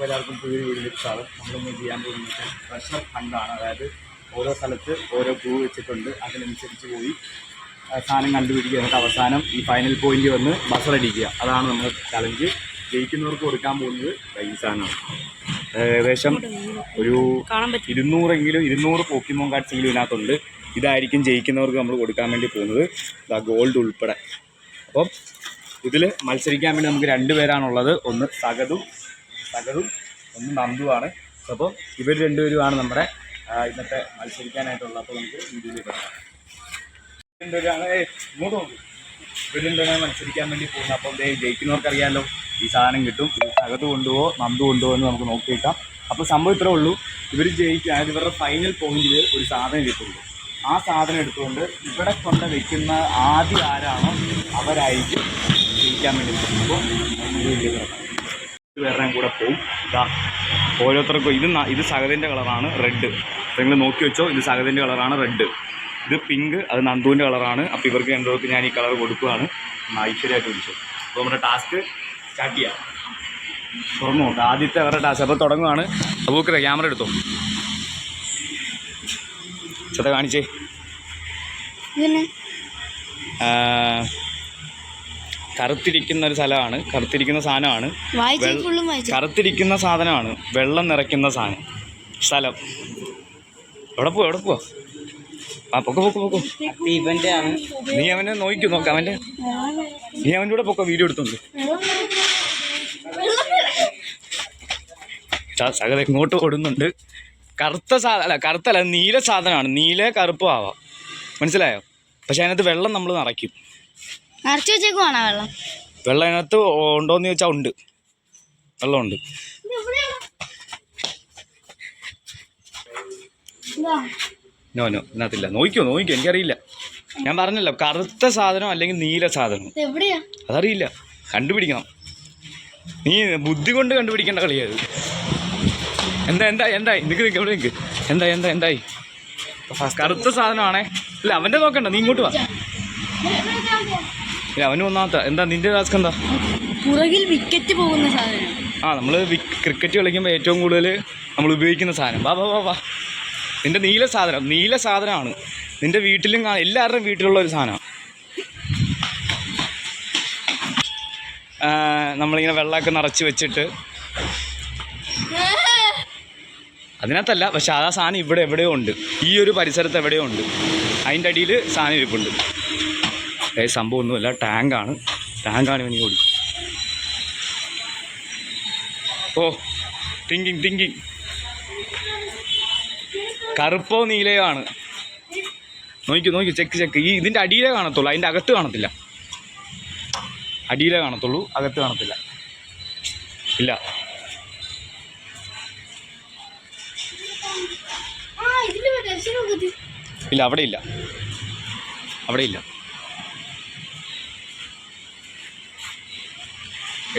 അപ്പോൾ എല്ലാവർക്കും പുതിയ വീഡിയോയിലേക്ക് സ്വാഗതം. നമ്മളിന്ന് ചെയ്യാൻ പോകുന്നത് ട്രഷർ ഹണ്ടാണ്. അതായത് ഓരോ സ്ഥലത്ത് ഓരോ ക്ലൂ വെച്ചിട്ടുണ്ട്, അതിനനുസരിച്ച് പോയി സാധനം കണ്ടുപിടിക്കുക. എന്നിട്ട് അവസാനം ഈ ഫൈനൽ പോയിന്റ് വന്ന് ബസർ അടിക്കുക. അതാണ് നമ്മൾ ചലഞ്ച്. ജയിക്കുന്നവർക്ക് കൊടുക്കാൻ പോകുന്നത് ഈ സാധനമാണ്. ഏകദേശം ഒരു 200 പോക്കിമോൺ കാർഡ്സെങ്കിലും ഇതിനകത്തുണ്ട്. ഇതായിരിക്കും ജയിക്കുന്നവർക്ക് നമ്മൾ കൊടുക്കാൻ വേണ്ടി പോകുന്നത്, ഗോൾഡ് ഉൾപ്പെടെ. അപ്പം ഇതിൽ മത്സരിക്കാൻ വേണ്ടി നമുക്ക് 2 പേരാണുള്ളത്. ഒന്ന് സഗതും ഒന്ന് നന്ദുവാണ്. അപ്പോൾ ഇവർ 2 പേരുമാണ് നമ്മുടെ ഇന്നത്തെ മത്സരിക്കാനായിട്ടുള്ളത്. അപ്പോൾ നമുക്ക് വീഡിയോയിലേക്ക് കാണാം. ഇവർ 2 പേരാണ് മത്സരിക്കാൻ വേണ്ടി പോകുന്നത്. അപ്പം ജയിക്കുന്നവർക്ക് അറിയാമല്ലോ ഈ സാധനം കിട്ടും. സഗത് കൊണ്ടുപോകോ നന്ദു കൊണ്ടുപോകുമോ എന്ന് നമുക്ക് നോക്കിയേക്കാം. അപ്പോൾ സംഭവം ഇത്രേ ഉള്ളൂ. ഇവർ ജയിക്കുക, അതായത് ഇവരുടെ ഫൈനൽ പോയിന്റിൽ ഒരു സാധനം കിട്ടുള്ളൂ. ആ സാധനം എടുത്തുകൊണ്ട് ഇവിടെ കൊണ്ട് വയ്ക്കുന്ന ആദ്യം ആരാണോ അവരായിരിക്കും ജയിക്കാൻ വേണ്ടി കിട്ടുന്നത്. അപ്പോൾ വേറെ കൂടെ പോവും. ഇതാ ഓരോരുത്തർക്കും ഇത് സഗതിൻ്റെ കളറാണ് റെഡ്. നിങ്ങൾ നോക്കി വെച്ചോ, ഇത് സഗതിൻ്റെ കളറാണ് റെഡ്. ഇത് പിങ്ക്, അത് നന്ദുവിൻ്റെ കളറാണ്. അപ്പോൾ ഇവർക്ക് 2 പേർക്ക് ഞാൻ ഈ കളർ കൊടുക്കുകയാണ്. ഐശ്വര്യമായിട്ട് വിളിച്ചു. അപ്പോൾ നമ്മുടെ ടാസ്ക് സ്റ്റാർട്ട് ചെയ്യാം. തുറന്നു നോക്കാം ആദ്യത്തെ അവരുടെ ടാസ്ക്. അപ്പോൾ തുടങ്ങുകയാണ്. അപ്പോൾ ക്യാമറ എടുത്തോ, ചെത്ത കാണിച്ചേ. കറുത്തിരിക്കുന്ന ഒരു സ്ഥലമാണ്, കറുത്തിരിക്കുന്ന സാധനമാണ്, കറുത്തിരിക്കുന്ന സാധനമാണ്, വെള്ളം നിറയ്ക്കുന്ന സ്ഥലം. എവിടെ പോവാ? ആ പൊക്കോ. നീ അവനെ നോക്കാം. നീ അവൻ്റെ കൂടെ പൊക്കോ, വീഡിയോ എടുത്തോണ്ട്. സകല ഇങ്ങോട്ട് ഓടുന്നുണ്ട്. കറുത്തല്ല, നീല സാധനമാണ്. നീല കറുപ്പും ആവാം, മനസ്സിലായോ? പക്ഷെ അതിനകത്ത് വെള്ളം നമ്മൾ നിറയ്ക്കും. വെള്ളം അതിനകത്ത് ഉണ്ടോയെന്ന് ചോദിച്ചാൽ ഉണ്ട്, വെള്ളമുണ്ട്. നോ ഇതിനകത്തില്ല. നോക്കിക്കോ, എനിക്കറിയില്ല. ഞാൻ പറഞ്ഞല്ലോ, കറുത്ത സാധനം അല്ലെങ്കിൽ നീല സാധനം അതറിയില്ല, കണ്ടുപിടിക്കണം. നീ ബുദ്ധി കൊണ്ട് കണ്ടുപിടിക്കേണ്ട കളിയത്. എന്തായി നിനക്ക് എന്തായി? കറുത്ത സാധനമാണേ. ഇല്ല, അവൻ്റെ നോക്കണ്ട, നീ ഇങ്ങോട്ട് വാ. ഇല്ല, അവന് ഒന്നാമത്തെ. എന്താ നിന്റെ ടാസ്ക്? എന്താ? പുറകിൽ വിക്കറ്റ് പോകുന്ന സാധനം. നമ്മൾ ക്രിക്കറ്റ് കളിക്കുമ്പോൾ ഏറ്റവും കൂടുതൽ നമ്മൾ ഉപയോഗിക്കുന്ന സാധനം. വാ. നിന്റെ നീല സാധനമാണ്. നിന്റെ വീട്ടിലും എല്ലാവരുടെയും വീട്ടിലുള്ള ഒരു സാധനമാണ്. നമ്മളിങ്ങനെ വെള്ളമൊക്കെ നിറച്ച് വെച്ചിട്ട് അതിനകത്തല്ല, പക്ഷെ ആ സാധനം ഇവിടെ എവിടെയോ ഉണ്ട്. ഈ ഒരു പരിസരത്ത് എവിടെയോ ഉണ്ട്. അതിൻ്റെ അടിയിൽ സാധനം ഇരിപ്പുണ്ട്. സംഭവമൊന്നുമില്ല, ടാങ്കാണ് ഇവന് കൊടുക്കും. ഓ തിങ്കിങ്. കറുപ്പോ നീലയോ ആണ്. നോക്കി ചെക്ക്. ഈ ഇതിൻ്റെ അടിയിലേ കാണത്തുള്ളൂ, അതിൻ്റെ അകത്ത് കാണത്തില്ല. അടിയിലേ കാണത്തുള്ളൂ, അകത്ത് കാണത്തില്ല. ഇല്ല, അവിടെ ഇല്ല.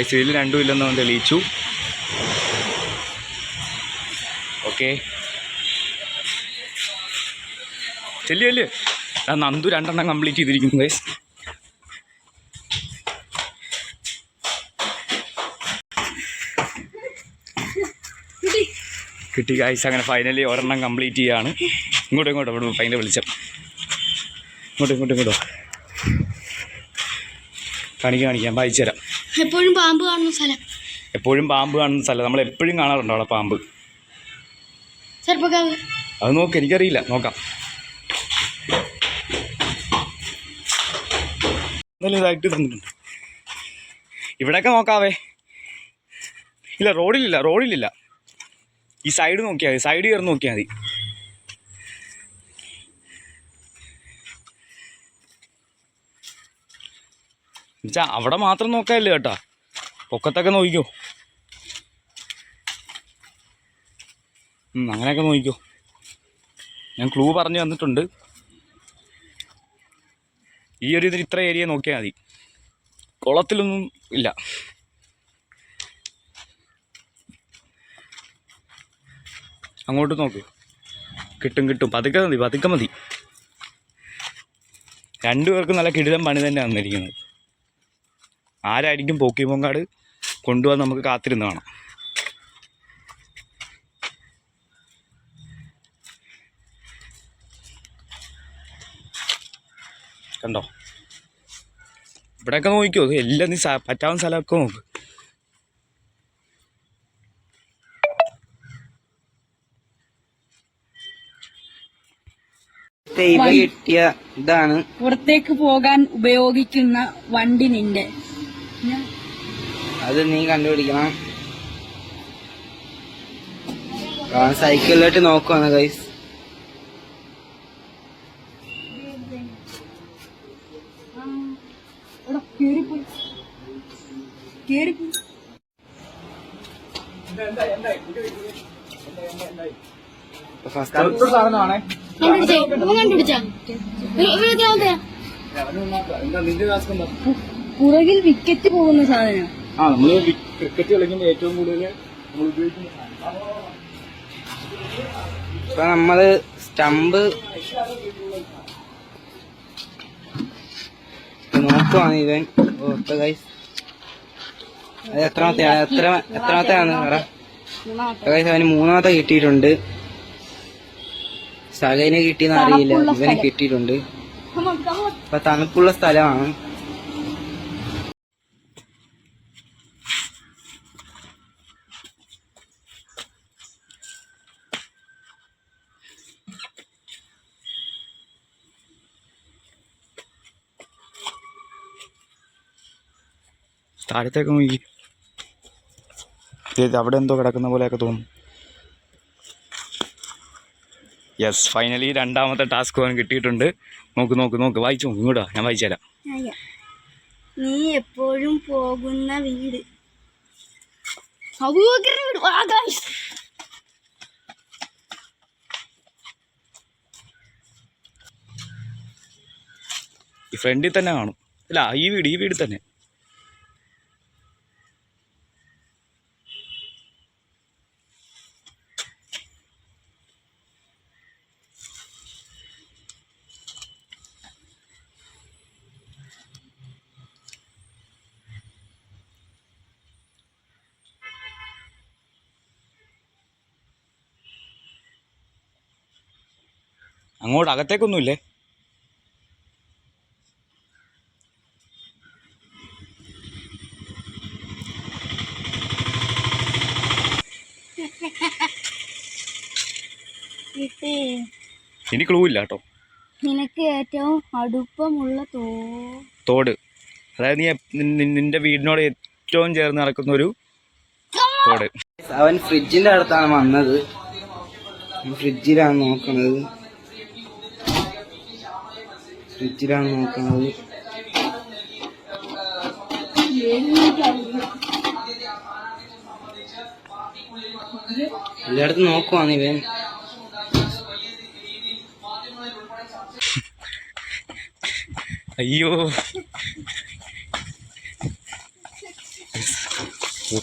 ഇതിൽ 2 ഇല്ലെന്ന് തെളിയിച്ചു. ഓക്കെ, ചെല്ല്. നന്ദു 2 എണ്ണം കംപ്ലീറ്റ് ചെയ്തിരിക്കുന്നു ഗൈസ്. കിട്ടി ഗൈസ്. അങ്ങനെ ഫൈനലി 1 എണ്ണം കംപ്ലീറ്റ് ചെയ്യുകയാണ്. ഇങ്ങോട്ടോ ഇവിടെ ഫൈനൽ വിളിച്ചോ. ഇങ്ങോട്ടോ കാണിക്കാം, വായിച്ചു തരാം. എപ്പോഴും പാമ്പ് കാണുന്ന സ്ഥലം. നമ്മൾ എപ്പോഴും കാണാറുണ്ടോ അവിടെ പാമ്പ്? അത് നോക്ക്, എനിക്കറിയില്ല, നോക്കാം. എന്തായാലും ഇതായിട്ട് തന്നിട്ടുണ്ട്. ഇവിടെയൊക്കെ നോക്കാവേ. ഇല്ല, റോഡിലില്ല. ഈ സൈഡ് നോക്കിയാൽ മതി, സൈഡ് കയറി നോക്കിയാൽ മതി. എന്നുവെച്ചാൽ അവിടെ മാത്രം നോക്കാമല്ലേ കേട്ടോ, പൊക്കത്തൊക്കെ നോക്കിക്കോ. അങ്ങനെയൊക്കെ നോക്കിക്കോ. ഞാൻ ക്ലൂ പറഞ്ഞു തന്നിട്ടുണ്ട്. ഈ ഒരു ഇതിന് ഇത്ര ഏരിയ നോക്കിയാൽ മതി, കുളത്തിലൊന്നും ഇല്ല. അങ്ങോട്ട് നോക്ക്, കിട്ടും. പതുക്കെ മതി. 2 പേർക്കും നല്ല കിടിലം പണി തന്നെ വന്നിരിക്കുന്നത്. ആരായിരിക്കും പോക്കിമോൻ കാർഡ് കൊണ്ടുപോകാൻ നമുക്ക് കാത്തിരുന്ന് കാണാം. കണ്ടോ? ഇവിടെയൊക്കെ നോക്കിക്കോ, എല്ലാം നീ പറ്റാവുന്ന സ്ഥലമൊക്കെ നോക്ക്. കിട്ടിയ ഇതാണ് പുറത്തേക്ക് പോകാൻ ഉപയോഗിക്കുന്ന വണ്ടി നിന്റെ. അത് നീ കണ്ടുപിടിക്കണം. സൈക്കിളിലോട്ട് നോക്കുവാണ് ഗൈസ്. ഫസ്റ്റ് സാധനമാണേ. പുറകിൽ വിക്കറ്റ് പോകുന്ന സാധനം. നമ്മള് ക്രിക്കറ്റ് കളിക്കുമ്പോൾ ഏറ്റവും കൂടുതൽ നമ്മൾ ഉപയോഗിക്കുന്ന ഇപ്പൊ നമ്മള് സ്റ്റമ്പ് നോക്കുവാണ് ഇവൻ. ഗൈസ് അത് എത്രാമത്തെയാണ് പറ ഗൈസ്. അവന് 3ാമത്തെ കിട്ടിയിട്ടുണ്ട്. സകലിന് കിട്ടിയെന്ന് അറിയില്ല, ഇവന് കിട്ടിയിട്ടുണ്ട്. ഇപ്പൊ തണുപ്പുള്ള സ്ഥലമാണ്. താഴത്തേക്ക് നോക്കി, അവിടെ എന്തോ കിടക്കുന്ന പോലെയൊക്കെ തോന്നും. യെസ്, ഫൈനലി 2ാമത്തെ ടാസ്ക് അവൻ കിട്ടിയിട്ടുണ്ട്. നോക്ക് നോക്ക് നോക്ക്, വായിച്ചു നോക്ക്. ഇങ്ങോട്ടാ, ഞാൻ വായിച്ചു തരാം. നീ എപ്പോഴും പോകുന്ന വീട്. ഈ ഫ്രണ്ടിൽ തന്നെ കാണും. അല്ല, ഈ വീട് തന്നെ. അങ്ങോട്ട് അകത്തേക്കൊന്നുമില്ലേ? ഇനി ക്ലൂ ഇല്ല കേട്ടോ. നിനക്ക് ഏറ്റവും അടുപ്പമുള്ള തോട്, അതായത് നിന്റെ വീടിനോട് ഏറ്റവും ചേർന്ന് നടക്കുന്ന ഒരു തോട്. അവൻ ഫ്രിഡ്ജിന്റെ അടുത്താണ് വന്നത്. ഫ്രിഡ്ജിലാണ് നോക്കണത്. എല്ലായിടത്തും നോക്കുവാണ് ഇവൻ. അയ്യോ,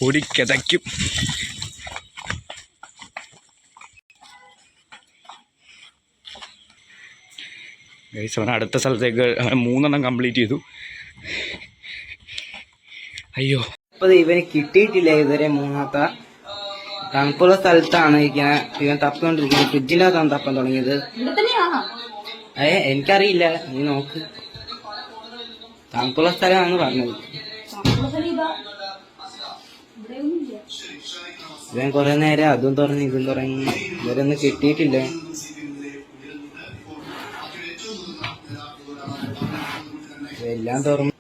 ഓടിക്കതയ്ക്കും. അവൻ അടുത്ത സ്ഥലത്തേക്ക് 3 കംപ്ലീറ്റ് ചെയ്തു. അയ്യോ, അപ്പൊ ഇവന് കിട്ടിയിട്ടില്ല ഇതുവരെ. 3ാമത്തെ തണുപ്പുള്ള സ്ഥലത്താണ് ഇവൻ തപ്പിക്കൊണ്ടിരിക്കുന്നത്. ഫ്രിഡ്ജിന്റെ അകത്താണ് തപ്പാൻ തുടങ്ങിയത്. എനിക്കറിയില്ല, നീ നോക്ക്. തണുപ്പുള്ള സ്ഥലമാണെന്ന് പറഞ്ഞത്. ഇവൻ കൊറേ നേരം അതും തുറന്ന് ഇതും തുറന്ന് ഇവരൊന്നും കിട്ടിയിട്ടില്ല. എല്ലാം തുറന്ന്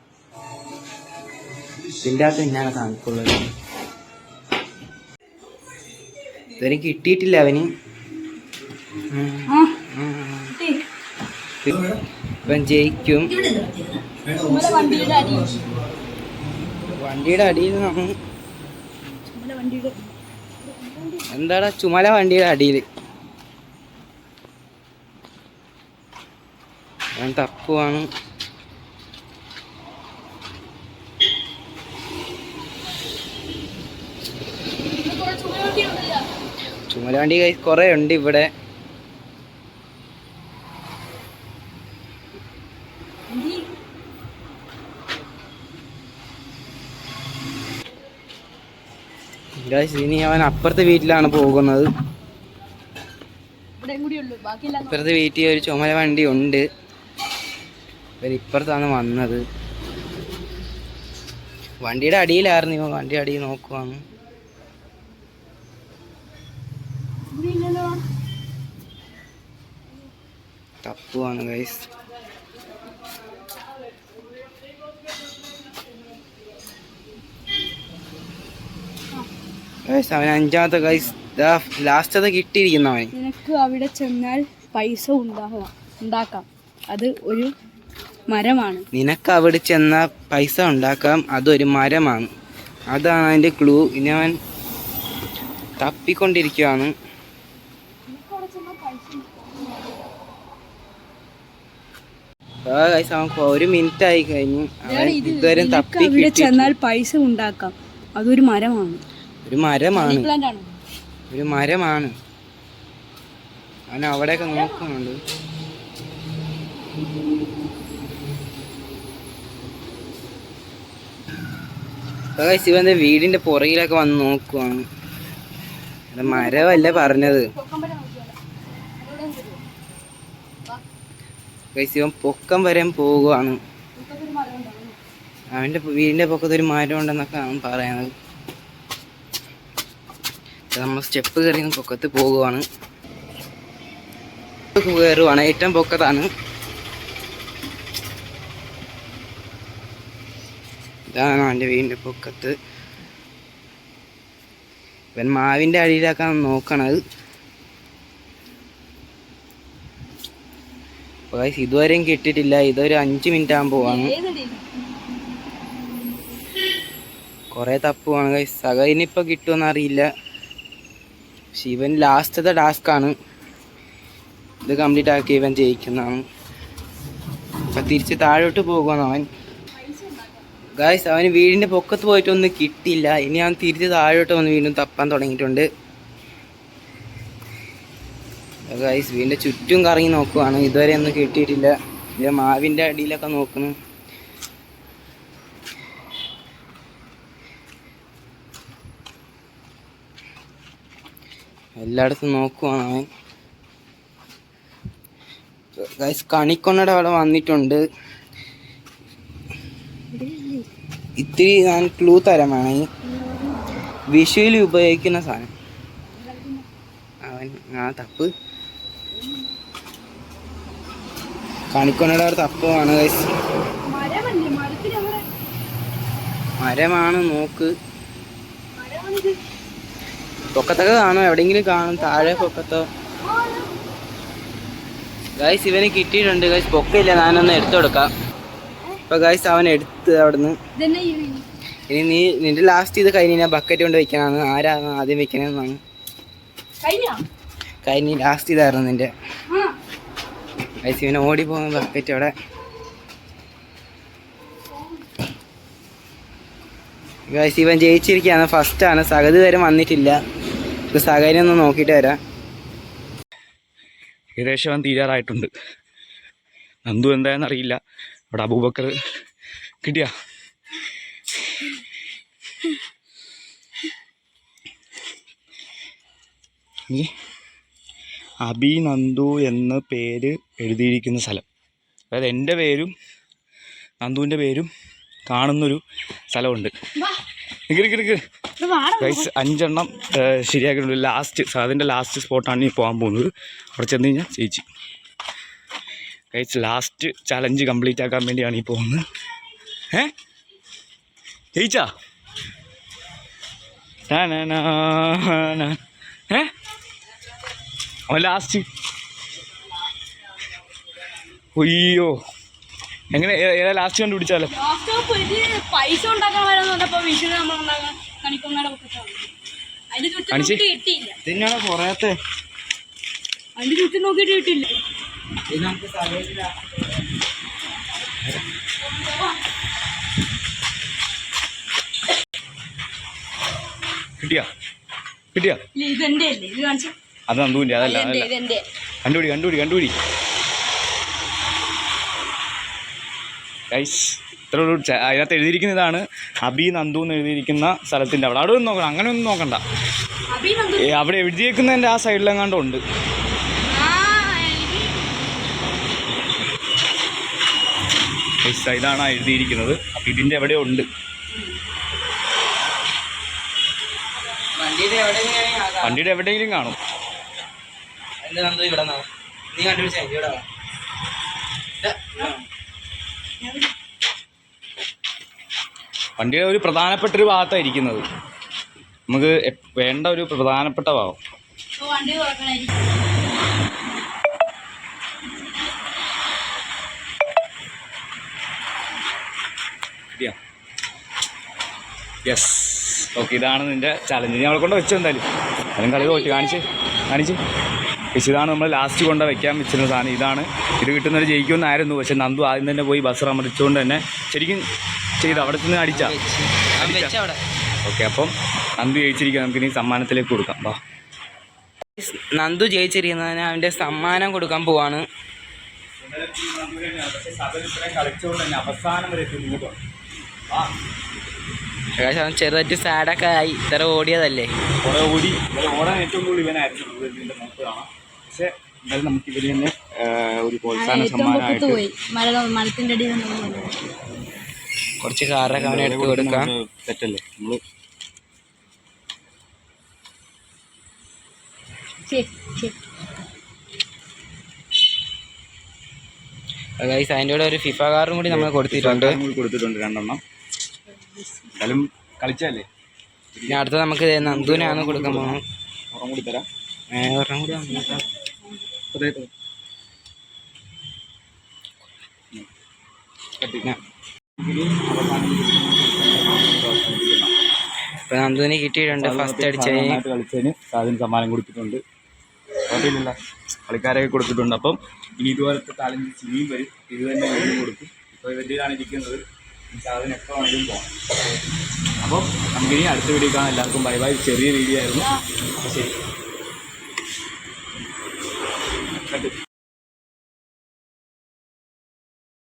ഇതിന്റെ അകത്ത് തന്നെയാണ് തണുപ്പുള്ളത്. ഇവന് കിട്ടിയിട്ടില്ല. അവന് ഇവൻ ജയിക്കും. വണ്ടിയുടെ അടിയിൽ നിന്നാണ്. എന്താടാ ചുമല വണ്ടിയുടെ അടിയിൽ. അവൻ തപ്പുവാണ്. ചുമല വണ്ടി കുറെ ഉണ്ട് ഇവിടെ. ഇനി അവൻ അപ്പുറത്തെ വീട്ടിലാണ് പോകുന്നത്. അപ്പുറത്തെ വീട്ടിൽ ഒരു ചുമല വണ്ടി ഉണ്ട്. ഇവരിപ്പുറത്താണ് വന്നത്. വണ്ടിയുടെ അടിയിലായിരുന്നു ഇവ. വണ്ടി അടിയിൽ നോക്കുവാണ്. തപ്പുവാണ് ഗൈസ്. അവൻ അഞ്ചാമത്തെ ഗൈസ്. ലാസ്റ്റത്തെ കിട്ടിയിരിക്കുന്നവൻ. നിനക്ക് അവിടെ ചെന്നാൽ പൈസ ഉണ്ടാക്കാം, അത് ഒരു മരമാണ്. നിനക്ക് അവിടെ ചെന്നാൽ പൈസ ഉണ്ടാക്കാം, അതൊരു മരമാണ്. അതാണ് അതിൻ്റെ ക്ലൂ. ഇനി അവൻ തപ്പിക്കൊണ്ടിരിക്കുകയാണ്. അവൻ 1 മിനിറ്റ് ആയി കഴിഞ്ഞു. അവൻ ഇതുവരെ തപ്പി അവിടെ ചെന്നാൽ പൈസ ഉണ്ടാക്കാം, അതൊരു മരമാണ്. ഒരു മരമാണ്. ഒരു മരമാണ്. അവൻ അവിടെയൊക്കെ നോക്കുന്നുണ്ട്. ശിവന്റെ വീടിന്റെ പുറകിലൊക്കെ വന്ന് നോക്കുവാണ്. മരമല്ല പറഞ്ഞത്. ശിവൻ പൊക്കം വരെ പോകുവാണ്. അവന്റെ വീടിന്റെ പൊക്കത്ത് ഒരു മരം ഉണ്ടെന്നൊക്കെ അവൻ പറയണത്. നമ്മൾ സ്റ്റെപ്പ് കയറി പൊക്കത്ത് പോകുവാണ്. കയറുവാണ്. ഏറ്റവും പൊക്കത്താണ്. ഇതാണ് അവൻ്റെ വീടിൻ്റെ പൊക്കത്ത്. ഇവൻ മാവിൻ്റെ അടിയിലാക്കാൻ നോക്കണത്. ഇതുവരെയും കിട്ടിയിട്ടില്ല. ഇതൊരു 5 മിനിറ്റ് ആകാൻ പോവാണ്. കുറേ തപ്പുവാണ് ഗൈസ്. സകലിനിപ്പോൾ കിട്ടുമെന്ന് അറിയില്ല. പക്ഷെ ഇവൻ ലാസ്റ്റത്തെ ടാസ്ക്കാണ്. ഇത് കംപ്ലീറ്റ് ആക്കി ഇവൻ ജയിക്കുന്നതാണ്. അപ്പം തിരിച്ച് താഴോട്ട് പോകുവാണ് അവൻ. ഗായ്സ് അവന് വീടിൻ്റെ പൊക്കത്ത് പോയിട്ടൊന്നും കിട്ടിയില്ല. ഇനി അവൻ തിരിച്ച് താഴോട്ട് വന്ന് വീണ്ടും തപ്പാൻ തുടങ്ങിയിട്ടുണ്ട്. ഗായ്സ് വീടിൻ്റെ ചുറ്റും കറങ്ങി നോക്കുവാണ്. ഇതുവരെ ഒന്നും കിട്ടിയിട്ടില്ല. ഇത് മാവിൻ്റെ അടിയിലൊക്കെ നോക്കുന്നു. എല്ലായിടത്തും നോക്കുവാണ് അവൻ. ഗായ്സ് കണിക്കൊന്നയുടെ അവിടെ വന്നിട്ടുണ്ട്. ഇത്തിരി ഞാൻ ക്ലൂ തരമാണ്. വിഷുവിൽ ഉപയോഗിക്കുന്ന സാധനം. അവൻ തപ്പ് കണിക്കൊന്നയുടെ അവിടെ തപ്പുമാണ് ഗൈസ്. മരമാണ്. നോക്ക്. പൊക്കത്തൊക്കെ കാണും. എവിടെയെങ്കിലും കാണും. താഴെ പൊക്കത്തോ. ഗൈസ് ഇവന് കിട്ടിയിട്ടുണ്ട് ഗൈസ്. പൊക്കയില്ല. ഞാനൊന്ന് എടുത്തു കൊടുക്കാം. ഇപ്പൊ ഗൈസ് അവൻ എടുത്ത് അവിടുന്ന്. ഇനി നിന്റെ ലാസ്റ്റ് ഇത് കഴിഞ്ഞ ബക്കറ്റ് കൊണ്ട് വെക്കണാണ്. ആരാണ് ആദ്യം വെക്കണെന്നാണ്. കഴിഞ്ഞ ലാസ്റ്റ് ഇതായിരുന്നു നിന്റെ. ഗൈസ് ഇവനെ ഓടി പോകുന്ന ബക്കറ്റ് അവിടെ. ഗൈസ് ഇവൻ ജയിച്ചിരിക്കുകയാണ്. ഫസ്റ്റാണ്. സഗതി വരെ വന്നിട്ടില്ല. ഇപ്പൊ സഗതിനെ ഒന്ന് നോക്കിയിട്ട് വരാം. ഏകദേശം അവൻ തീരാറായിട്ടുണ്ട്. നന്ദു എന്തായെന്ന് അറിയില്ല. അവിടെ അബൂബക്കർ കിട്ടിയ അബി നന്ദു എന്ന പേര് എഴുതിയിരിക്കുന്ന സ്ഥലം. അതായത് എൻ്റെ പേരും നന്ദുവിൻ്റെ പേരും കാണുന്നൊരു സ്ഥലമുണ്ട്. ഗൈസ് 5 എണ്ണം ശരിയാക്കിയിട്ടുണ്ട്. ലാസ്റ്റ് അതിൻ്റെ ലാസ്റ്റ് സ്പോട്ടാണ് ഈ പോകാൻ പോകുന്നത്. അവിടെ ചെന്ന് കഴിഞ്ഞാൽ ചേച്ചി. ഗൈസ് ലാസ്റ്റ് ചലഞ്ച് കംപ്ലീറ്റ് ആക്കാൻ വേണ്ടിയാണ് ഈ പോകുന്നത്. ജയിച്ചാ? അവൻ ലാസ്റ്റ്. ഒയ്യോ എങ്ങനെ ഏതാ ലാസ്റ്റ് കണ്ടുപിടിച്ചാലോ? പൈസ ഉണ്ടാക്കാൻ തന്നെയാണോ കുറയാത്തെ? അതിന്റെ ചുറ്റും നോക്കിയിട്ട് കിട്ടില്ല. കിട്ടിയാ? കിട്ടിയാ? ഇതെന്റെ അല്ലേ? ഇത് കാണിച്ചു. അത് നന്ദുവിൻ്റെ. അതല്ല കണ്ടുപിടി. ഗൈസ് ഇത്ര അതിനകത്ത് എഴുതിയിരിക്കുന്നതാണ് അബി നന്ദു എന്ന് എഴുതിയിരിക്കുന്ന സ്ഥലത്തിൻ്റെ അവിടെ. അവിടെ ഒന്നും നോക്കണം. അങ്ങനെ ഒന്നും നോക്കണ്ട. അവിടെ എഴുതിയേക്കുന്നതിൻ്റെ ആ സൈഡിലെങ്ങാണ്ടും ഉണ്ട്. ഇതാണ് എഴുതിയിരിക്കുന്നത്. അപ്പം ഇതിൻ്റെ എവിടെയോ ഉണ്ട്. വണ്ടിയുടെ എവിടെയെങ്കിലും കാണും. ഇവിടെ നീ കണ്ടുപിടിച്ചാ ഇവിടെ വണ്ടിയുടെ ഒരു പ്രധാനപ്പെട്ട ഒരു ഭാഗത്താണ് ഇരിക്കുന്നത്. നമുക്ക് വേണ്ട ഒരു പ്രധാനപ്പെട്ട ഭാഗം. വണ്ടി തുറക്കണായിരിക്കും. Yes, okay. ഇതാണ് നിൻ്റെ ചലഞ്ച്. നീ അവളെ കൊണ്ട് വെച്ചു എന്തായാലും. അതും കളി തോറ്റ് കാണിച്ച് ഇതാണ് നമ്മൾ ലാസ്റ്റ് കൊണ്ട് വെക്കാൻ വെച്ചിരുന്ന സാധനം. ഇതാണ്. ഇത് കിട്ടുന്നവർ ജയിക്കുമെന്നായിരുന്നു. പക്ഷെ നന്ദു ആദ്യം തന്നെ പോയി ബസർ അമർച്ചുകൊണ്ട് തന്നെ ശരിക്കും ചെയ്ത് അവിടെ നിന്ന് അടിച്ചാ. ഓക്കെ, അപ്പം നന്ദു ജയിച്ചിരിക്കുക. നമുക്ക് ഇനി സമ്മാനത്തിലേക്ക് കൊടുക്കാം. വാ. നന്ദു ജയിച്ചിരിക്കുന്നതിന് അവൻ്റെ സമ്മാനം കൊടുക്കാൻ പോവാണ്. കളിച്ചുകൊണ്ട് തന്നെ അവസാനം വരെ അവൻ ചെറുതായിട്ട് സാഡൊക്കെ ആയി. ഇത്ര ഓടിയതല്ലേ, കുറെ ഓടി. ഓടാൻ ഏറ്റവും കൂടുതൽ ഇവനായിരുന്നു ഇതിൻ്റെ മുഖത്ത് കാണാം. പക്ഷെ എന്തായാലും നമുക്ക് ഇവർ തന്നെ ഒരു പ്രോത്സാഹന സമ്മാനമായിട്ട് മരത്തിന്റെ അടിയിൽ കുറച്ച് കാറൊക്കെ അവനെ എടുത്ത് കൊടുക്കാം. തെറ്റല്ലേ നമ്മൾ അതിൻ്റെ കൂടെ ഒരു ഫിഫ കാറും കൂടി നമ്മൾ കൊടുത്തിട്ടുണ്ട്. 2 എണ്ണം. എന്തായാലും കളിച്ചല്ലേ. പിന്നെ അടുത്ത നമുക്ക് നന്ദുവിനാണ് കൊടുക്കാൻ പോകുന്നത്. ഒരെണ്ണം കൂടി തരാം. ഒരെണ്ണം കൂടി ഇപ്പൊ നന്ദുവിന് കിട്ടിയിട്ടുണ്ട്. ഫസ്റ്റ് അടിച്ചതിന് കളിച്ചതിന് അതിന് സമ്മാനം കൊടുത്തിട്ടുണ്ട്. കുഴപ്പമില്ല, കളിക്കാരൊക്കെ കൊടുത്തിട്ടുണ്ട്. അപ്പം ഇനി ഇതുപോലത്തെ ചാലഞ്ച് ഇനിയും വരും. ഇത് തന്നെ വീണ്ടും കൊടുക്കും. ഇപ്പോൾ ഇവൻ്റെയിലാണ് ഇരിക്കുന്നത്. അതിന് എത്ര വേണമെങ്കിലും പോകാം. അപ്പം നമുക്കിനി അടുത്ത വീഡിയോ കാണാം. എല്ലാവർക്കും ബൈ ബൈ. ചെറിയ വീഡിയോ ആയിരുന്നു. അപ്പോൾ ശരി.